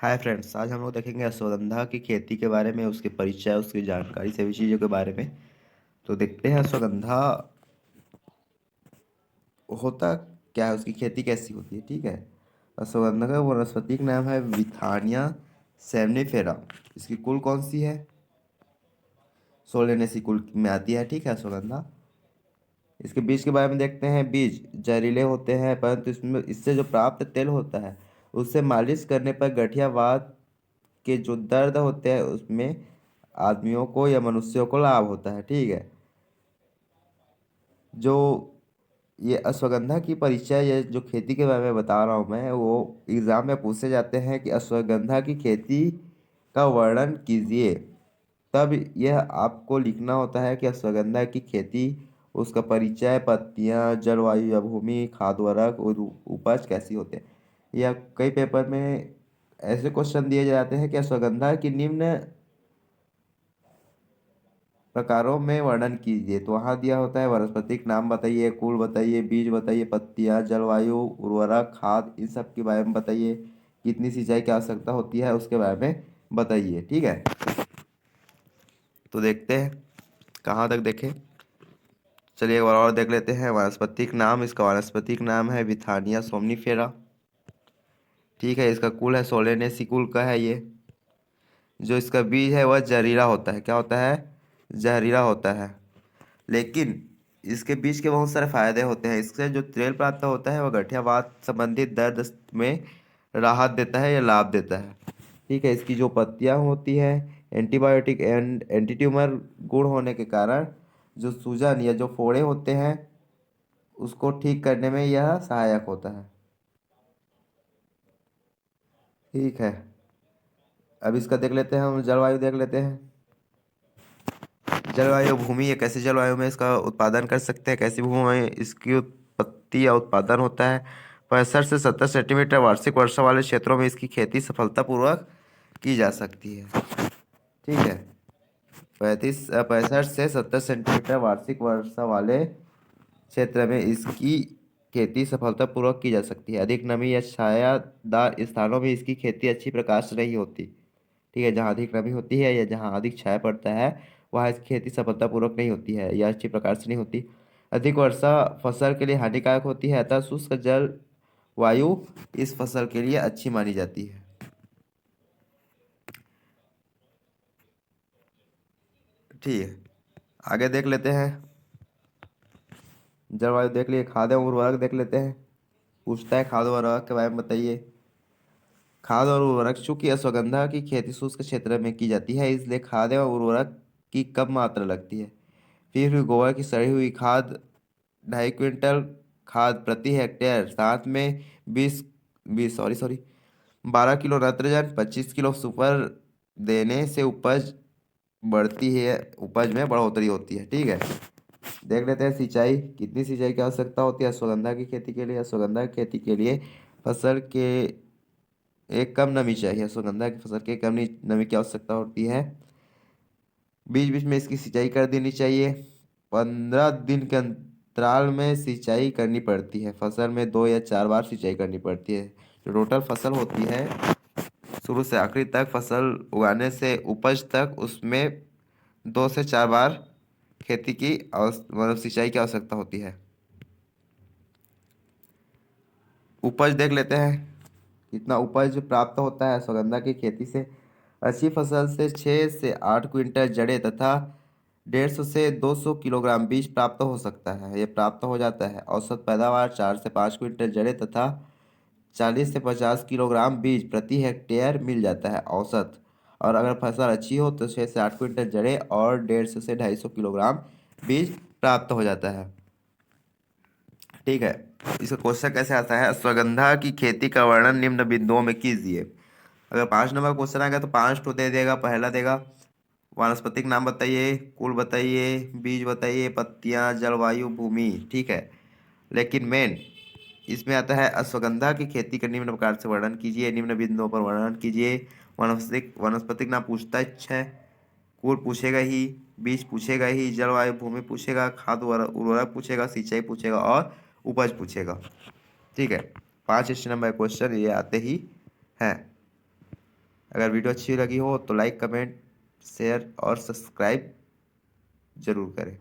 Hi friends, आज हम लोग देखेंगे अश्वगंधा की खेती के बारे में, उसके परिचय, उसकी जानकारी, सभी चीज़ों के बारे में। तो देखते हैं अश्वगंधा होता क्या है, उसकी खेती कैसी होती है। ठीक है। अश्वगंधा का वानस्पतिक नाम है विथानिया सेमनीफेरा। इसकी कुल कौन सी है? सोलेनेसी कुल में आती है। ठीक है अश्वगंधा। इसके बीज के बारे में देखते हैं। बीज जहरीले होते हैं, परंतु इसमें इससे जो प्राप्त तेल होता है उससे मालिश करने पर गठिया वात के जो दर्द होते हैं उसमें आदमियों को या मनुष्यों को लाभ होता है। ठीक है। जो ये अश्वगंधा की परिचय, ये जो खेती के बारे में बता रहा हूँ मैं, वो एग्जाम में पूछे जाते हैं कि अश्वगंधा की खेती का वर्णन कीजिए। तब यह आपको लिखना होता है कि अश्वगंधा की खेती, उसका परिचय, पत्तियां, जलवायु या भूमि, खाद्य उर्वरक और उपज कैसी होते हैं। या कई पेपर में ऐसे क्वेश्चन दिए जाते हैं कि अश्वगंधा की निम्न प्रकारों में वर्णन कीजिए। तो वहाँ दिया होता है वानस्पतिक नाम बताइए, कुल बताइए, बीज बताइए, पत्तियाँ, जलवायु, उर्वरक, खाद, इन सब के बारे में बताइए। कितनी सिंचाई की आवश्यकता होती है उसके बारे में बताइए। ठीक है। तो देखते हैं कहाँ तक देखें। चलिए एक बार और देख लेते हैं। वानस्पतिक नाम, इसका वानस्पतिक नाम है विथानिया सोमनीफेरा। ठीक है। इसका कुल है सोलेनेसी कुल का है ये। जो इसका बीज है वह जहरीला होता है। क्या होता है? जहरीला होता है। लेकिन इसके बीज के बहुत सारे फायदे होते हैं। इससे जो तेल प्राप्त होता है वह गठियावात संबंधित दर्द में राहत देता है या लाभ देता है। ठीक है। इसकी जो पत्तियां होती है, एंटीबायोटिक एंड एंटी ट्यूमर गुण होने के कारण जो सूजन या जो फोड़े होते हैं उसको ठीक करने में यह सहायक होता है। ठीक है। अब इसका देख लेते हैं, हम जलवायु देख लेते हैं। जलवायु भूमि, एक ऐसी जलवायु में इसका उत्पादन कर सकते हैं। कैसी भूमि में इसकी उत्पत्ति या उत्पादन होता है? 65 से 70 सेंटीमीटर वार्षिक वर्षा वाले क्षेत्रों में इसकी खेती सफलतापूर्वक की जा सकती है। ठीक है। 65 से 70 सेंटीमीटर वार्षिक वर्षा वाले क्षेत्र में इसकी खेती सफलतापूर्वक की जा सकती है। अधिक नमी या छायादार स्थानों में इसकी खेती अच्छी प्रकार से नहीं होती। ठीक है। जहाँ अधिक नमी होती है या जहाँ अधिक छाया पड़ता है वहाँ इसकी खेती सफलतापूर्वक नहीं होती है या अच्छी प्रकार से नहीं होती। अधिक वर्षा फसल के लिए हानिकारक होती है, अतः शुष्क जल वायु इस फसल के लिए अच्छी मानी जाती है। ठीक है। आगे देख लेते हैं। जलवायु देख लिए, खाद्य और उर्वरक देख लेते हैं। पूछता है खाद्य और उर्वरक के बारे में बताइए। खाद और उर्वरक, चूंकि अश्वगंधा की खेती शुष्क क्षेत्र में की जाती है इसलिए खाद और उर्वरक की कम मात्रा लगती है। फिर भी गोबर की सड़ी हुई खाद 2.5 क्विंटल खाद प्रति हेक्टेयर, साथ में 12 किलो नाइट्रोजन, 25 किलो सुपर देने से उपज बढ़ती है, उपज में बढ़ोतरी होती है। ठीक है। देख लेते हैं सिंचाई, कितनी सिंचाई की आवश्यकता होती है अश्वगंधा की खेती के लिए। अश्वगंधा की खेती के लिए फसल के एक कम नमी चाहिए। अश्वगंधा की फसल के कम नमी की आवश्यकता होती है। बीच बीच में इसकी सिंचाई कर देनी चाहिए। 15 दिन के अंतराल में सिंचाई करनी पड़ती है। फसल में 2 या 4 बार सिंचाई करनी पड़ती है। जो टोटल फसल होती है शुरू से आखिरी तक, फसल उगाने से उपज तक, उसमें 2 से 4 बार खेती की मतलब सिंचाई की आवश्यकता होती है। उपज देख लेते हैं, कितना उपज प्राप्त होता है अश्वगंधा की खेती से। अच्छी फसल से 6 से 8 क्विंटल जड़ें तथा 150 से 200 किलोग्राम बीज प्राप्त हो सकता है। ये प्राप्त हो जाता है। औसत पैदावार 4 से 5 क्विंटल जड़ें तथा 40 से 50 किलोग्राम बीज प्रति हेक्टेयर मिल जाता है औसत। और अगर फसल अच्छी हो तो 6 से 8 क्विंटल जड़ें और 150 से 250 किलोग्राम बीज प्राप्त हो जाता है। ठीक है। इसका क्वेश्चन कैसे आता है? अश्वगंधा की खेती का वर्णन निम्न बिंदुओं में कीजिए। अगर 5 नंबर क्वेश्चन आएगा तो 5 दे देगा। पहला देगा वानस्पतिक नाम बताइए, कुल बताइए, बीज बताइए, पत्तियां, जलवायु, भूमि। ठीक है। लेकिन मेन इसमें आता है अश्वगंधा की खेती का निम्न प्रकार से वर्णन कीजिए, निम्न बिंदुओं पर वर्णन कीजिए। वानस्पतिक नाम पूछता है, कुल पूछेगा ही, बीज पूछेगा ही, जलवायु भूमि पूछेगा, खाद उर्वरक पूछेगा, सिंचाई पूछेगा और उपज पूछेगा। ठीक है। 5 इस नंबर क्वेश्चन ये आते ही हैं। अगर वीडियो अच्छी लगी हो तो लाइक, कमेंट, शेयर और सब्सक्राइब जरूर करें।